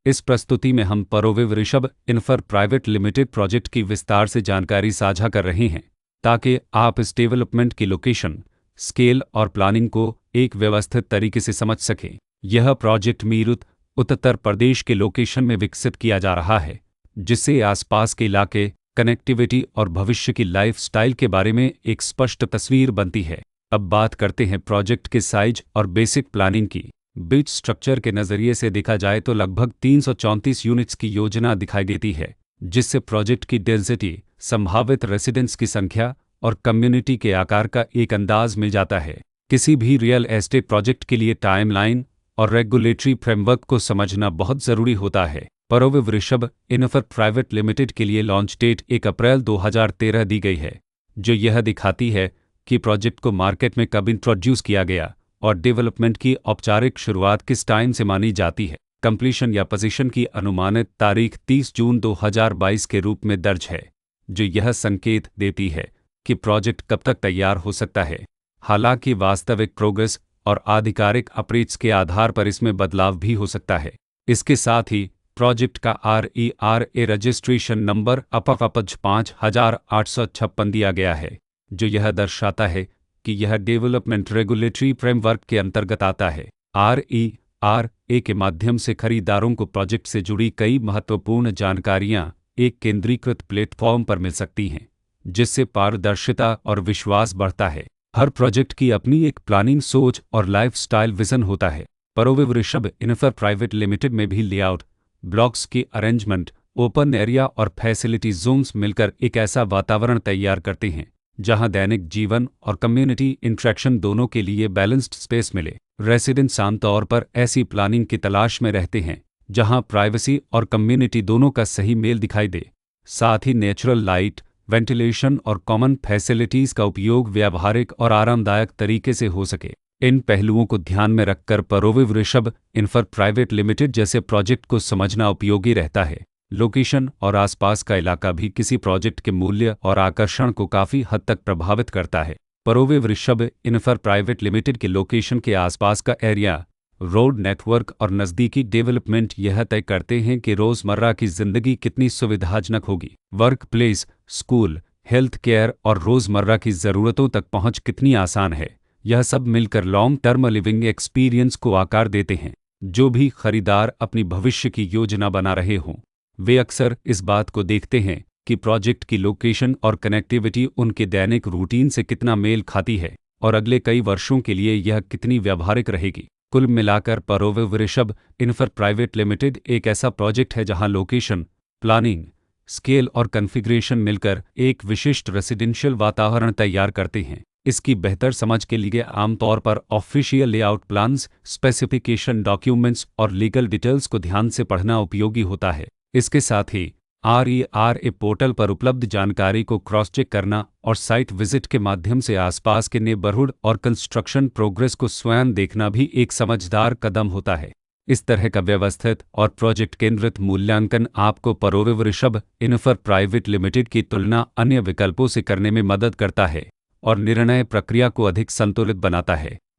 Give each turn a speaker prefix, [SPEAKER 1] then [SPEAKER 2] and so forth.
[SPEAKER 1] इस प्रस्तुति में हम परोविव Rishabh infra private limited project की विस्तार से जानकारी साझा कर रहे हैं ताकि आप इस डेवलपमेंट की लोकेशन, स्केल और प्लानिंग को एक व्यवस्थित तरीके से समझ सकें। यह प्रोजेक्ट मीरठ, उत्तर प्रदेश के लोकेशन में विकसित किया जा रहा है, जिससे आसपास के इलाके, कनेक्टिविटी और भविष्य की लाइफस्टाइल के बारे में एक स्पष्ट तस्वीर बनती है। अब बात करते हैं प्रोजेक्ट के साइज और बेसिक प्लानिंग की। बिट स्ट्रक्चर के नज़रिए से देखा जाए तो लगभग 334 यूनिट्स की योजना दिखाई देती है, जिससे प्रोजेक्ट की डेंसिटी, संभावित रेसिडेंट्स की संख्या और कम्युनिटी के आकार का एक अंदाज मिल जाता है। किसी भी रियल एस्टेट प्रोजेक्ट के लिए टाइमलाइन और रेगुलेटरी फ्रेमवर्क को समझना बहुत ज़रूरी होता है। परोविव ऋषभ इन्फ्रा प्राइवेट लिमिटेड के लिए लॉन्च डेट 1 अप्रैल 2013 दी गई है, जो यह दिखाती है कि प्रोजेक्ट को मार्केट में कब इंट्रोड्यूस किया गया और डेवलपमेंट की औपचारिक शुरुआत किस टाइम से मानी जाती है। कंप्लीशन या पोजीशन की अनुमानित तारीख 30 जून 2022 के रूप में दर्ज है, जो यह संकेत देती है कि प्रोजेक्ट कब तक तैयार हो सकता है। हालांकि वास्तविक प्रोग्रेस और आधिकारिक अपडेट्स के आधार पर इसमें बदलाव भी हो सकता है। इसके साथ ही प्रोजेक्ट का RERA रजिस्ट्रेशन नंबर अपज 5856 दिया गया है, जो यह दर्शाता है कि यह डेवलपमेंट रेगुलेटरी फ्रेमवर्क के अंतर्गत आता है। RERA के माध्यम से खरीदारों को प्रोजेक्ट से जुड़ी कई महत्वपूर्ण जानकारियां एक केंद्रीकृत प्लेटफॉर्म पर मिल सकती हैं, जिससे पारदर्शिता और विश्वास बढ़ता है। हर प्रोजेक्ट की अपनी एक प्लानिंग सोच और लाइफस्टाइल विजन होता है। परोविव ऋषभ इन्फ्रा प्राइवेट लिमिटेड में भी लेआउट, ब्लॉक्स की अरेंजमेंट, ओपन एरिया और फैसिलिटी जोन्स मिलकर एक ऐसा वातावरण तैयार करते हैं जहां दैनिक जीवन और कम्युनिटी इंटरेक्शन दोनों के लिए बैलेंस्ड स्पेस मिले। रेसिडेंट्स आमतौर पर ऐसी प्लानिंग की तलाश में रहते हैं जहां प्राइवेसी और कम्युनिटी दोनों का सही मेल दिखाई दे। साथ ही नेचुरल लाइट, वेंटिलेशन और कॉमन फैसिलिटीज़ का उपयोग व्यावहारिक और आरामदायक तरीके से हो सके। इन पहलुओं को ध्यान में रखकर परोविव ऋषभ इन्फ्रा प्राइवेट लिमिटेड जैसे प्रोजेक्ट को समझना उपयोगी रहता है। लोकेशन और आसपास का इलाका भी किसी प्रोजेक्ट के मूल्य और आकर्षण को काफ़ी हद तक प्रभावित करता है। परोविव ऋषभ इन्फ्रा प्राइवेट लिमिटेड के लोकेशन के आसपास का एरिया, रोड नेटवर्क और नज़दीकी डेवलपमेंट यह तय करते हैं कि रोज़मर्रा की ज़िंदगी कितनी सुविधाजनक होगी। Work place, school, health care और रोज़मर्रा की ज़रूरतों तक पहुंच कितनी आसान है। यह सब मिलकर लॉन्ग टर्म लिविंग एक्सपीरियंस को आकार देते हैं। जो भी खरीदार अपनी भविष्य की योजना बना रहे हों, वे अक्सर इस बात को देखते हैं कि प्रोजेक्ट की लोकेशन और कनेक्टिविटी उनके दैनिक रूटीन से कितना मेल खाती है और अगले कई वर्षों के लिए यह कितनी व्यावहारिक रहेगी। कुल मिलाकर परोविव ऋषभ इन्फ्रा प्राइवेट लिमिटेड एक ऐसा प्रोजेक्ट है जहां लोकेशन, प्लानिंग, स्केल और कॉन्फ़िगरेशन मिलकर एक विशिष्ट रेसिडेंशियल वातावरण तैयार करते हैं। इसकी बेहतर समझ के लिए आमतौर पर official layout plans, specification documents और लीगल डिटेल्स को ध्यान से पढ़ना उपयोगी होता है। इसके साथ ही RERA पोर्टल पर उपलब्ध जानकारी को क्रॉस चेक करना और साइट विजिट के माध्यम से आसपास के नेबरहुड और कंस्ट्रक्शन प्रोग्रेस को स्वयं देखना भी एक समझदार कदम होता है। इस तरह का व्यवस्थित और प्रोजेक्ट केंद्रित मूल्यांकन आपको परोविव ऋषभ इन्फ्रा प्राइवेट लिमिटेड की तुलना अन्य विकल्पों से करने में मदद करता है और निर्णय प्रक्रिया को अधिक संतुलित बनाता है।